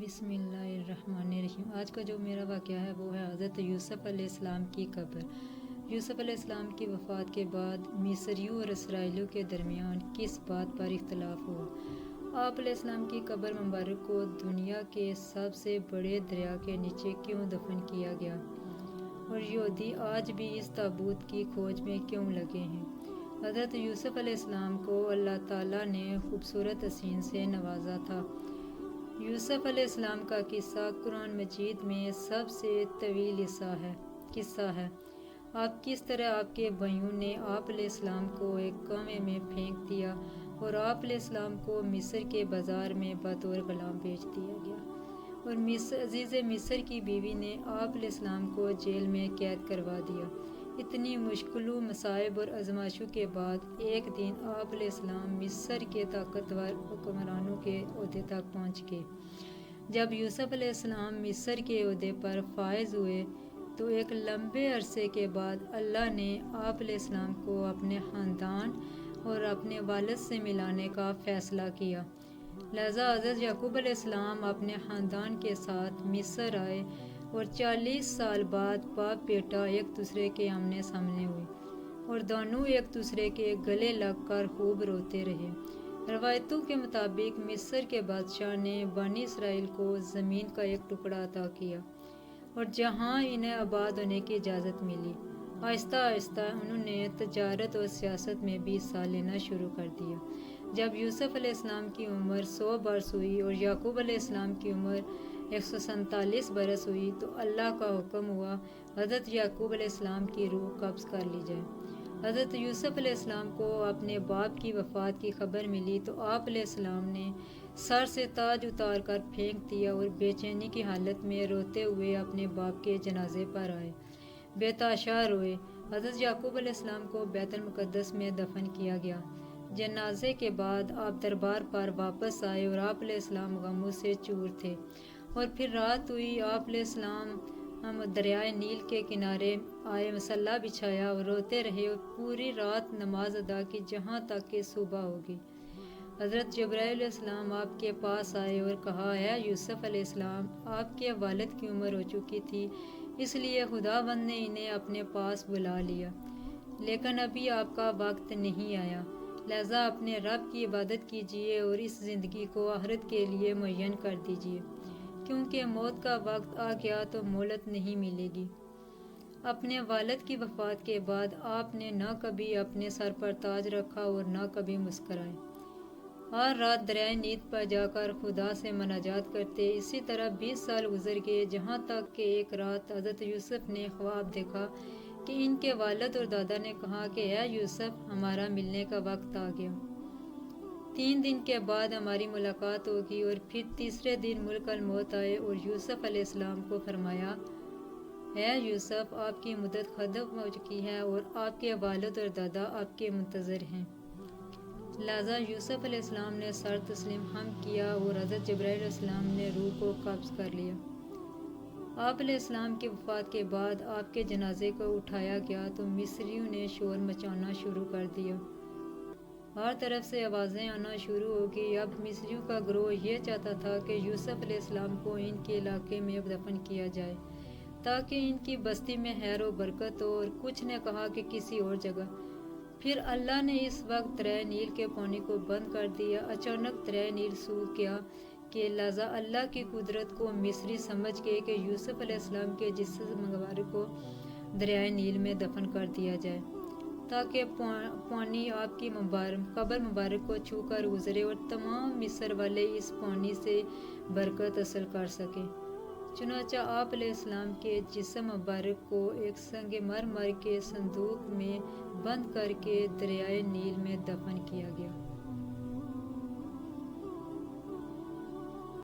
بسم اللہ الرحمن الرحیم۔ آج کا جو میرا واقعہ ہے وہ ہے حضرت یوسف علیہ السلام کی قبر۔ یوسف علیہ السلام کی وفات کے بعد مصریوں اور اسرائیلیوں کے درمیان کس بات پر اختلاف ہوا؟ آپ علیہ السلام کی قبر مبارک کو دنیا کے سب سے بڑے دریا کے نیچے کیوں دفن کیا گیا اور یہودی آج بھی اس تابوت کی کھوج میں کیوں لگے ہیں؟ حضرت یوسف علیہ السلام کو اللہ تعالیٰ نے خوبصورت حسین سے نوازا تھا۔ یوسف علیہ السلام کا قصہ قرآن مجید میں سب سے طویل قصہ ہے۔ آپ کس طرح آپ کے بھائیوں نے آپ علیہ السلام کو ایک کنویں میں پھینک دیا اور آپ علیہ السلام کو مصر کے بازار میں بطور غلام بیچ دیا گیا، اور عزیز مصر کی بیوی نے آپ علیہ السلام کو جیل میں قید کروا دیا۔ اتنی مشکلوں، مصائب اور آزمائشوں کے بعد ایک دن آپ علیہ السلام مصر کے طاقتور حکمرانوں کے عہدے تک پہنچ گئے۔ جب یوسف علیہ السلام مصر کے عہدے پر فائز ہوئے تو ایک لمبے عرصے کے بعد اللہ نے آپ علیہ السلام کو اپنے خاندان اور اپنے والد سے ملانے کا فیصلہ کیا۔ لہذا حضرت یعقوب علیہ السلام اپنے خاندان کے ساتھ مصر آئے اور 40 سال بعد باپ بیٹا ایک دوسرے کے آمنے سامنے ہوئے اور دونوں ایک دوسرے کے گلے لگ کر خوب روتے رہے۔ روایتوں کے مطابق مصر کے بادشاہ نے بنی اسرائیل کو زمین کا ایک ٹکڑا عطا کیا اور جہاں انہیں آباد ہونے کی اجازت ملی۔ آہستہ آہستہ انہوں نے تجارت اور سیاست میں بھی حصہ لینا شروع کر دیا۔ جب یوسف علیہ السلام کی عمر 100 برس ہوئی اور یعقوب علیہ السلام کی عمر 147 برس ہوئی تو اللہ کا حکم ہوا حضرت یعقوب علیہ السلام کی روح قبض کر لی جائے۔ حضرت یوسف علیہ السلام کو اپنے باپ کی وفات کی خبر ملی تو آپ علیہ السلام نے سر سے تاج اتار کر پھینک دیا اور بے چینی کی حالت میں روتے ہوئے اپنے باپ کے جنازے پر آئے، بے تحاشا روئے۔ حضرت یعقوب علیہ السلام کو بیت المقدس میں دفن کیا گیا۔ جنازے کے بعد آپ دربار پر واپس آئے اور آپ علیہ السلام غموں سے چور تھے، اور پھر رات ہوئی۔ آپ علیہ السلام دریائے نیل کے کنارے آئے، مصلی بچھایا اور روتے رہے اور پوری رات نماز ادا کی جہاں تک کہ صبح ہوگی۔ حضرت جبرائیل علیہ السلام آپ کے پاس آئے اور کہا، اے یوسف علیہ السلام، آپ کے والد کی عمر ہو چکی تھی، اس لیے خداوند نے انہیں اپنے پاس بلا لیا، لیکن ابھی آپ کا وقت نہیں آیا، لہذا اپنے رب کی عبادت کیجیے اور اس زندگی کو آخرت کے لیے معین کر دیجیے، کیونکہ موت کا وقت آ گیا تو مہلت نہیں ملے گی۔ اپنے والد کی وفات کے بعد آپ نے نہ کبھی اپنے سر پر تاج رکھا اور نہ کبھی مسکرائے۔ ہر رات دریائے نیل پر جا کر خدا سے مناجات کرتے۔ اسی طرح 20 سال گزر گئے، جہاں تک کہ ایک رات حضرت یوسف نے خواب دیکھا کہ ان کے والد اور دادا نے کہا کہ اے یوسف، ہمارا ملنے کا وقت آ گیا، 3 دن کے بعد ہماری ملاقات ہوگی۔ اور پھر تیسرے دن ملک الموت آئے اور یوسف علیہ السلام کو فرمایا، اے یوسف، آپ کی مدت ختم ہو چکی ہے اور آپ کے والد اور دادا آپ کے منتظر ہیں۔ لہذا یوسف علیہ السلام نے سر تسلیم خم کیا اور حضرت جبرائیل علیہ السلام نے روح کو قبض کر لیا۔ آپ علیہ السلام کی وفات کے بعد آپ کے جنازے کو اٹھایا گیا تو مصریوں نے شور مچانا شروع کر دیا۔ ہر طرف سے آوازیں آنا شروع ہو گئی۔ اب مصریوں کا گروہ یہ چاہتا تھا کہ یوسف علیہ السلام کو ان کے علاقے میں دفن کیا جائے تاکہ ان کی بستی میں خیر و برکت ہو، اور کچھ نے کہا کہ کسی اور جگہ۔ پھر اللہ نے اس وقت دریائے نیل کے پانی کو بند کر دیا۔ اچانک دریائے نیل سوکھ گیا کہ لہذا اللہ کی قدرت کو مصری سمجھ گئے کہ یوسف علیہ السلام کے جسم مبارک کو دریائے نیل میں دفن کر دیا جائے تاکہ پانی آپ کی قبر مبارک کو چھو کر گزرے اور تمام مصر والے اس پانی سے برکت حاصل کر سکیں۔ چنانچہ آپ علیہ السلام کے جسم مبارک کو ایک سنگ مرمر کے صندوق میں بند کر کے دریائے نیل میں دفن کیا گیا۔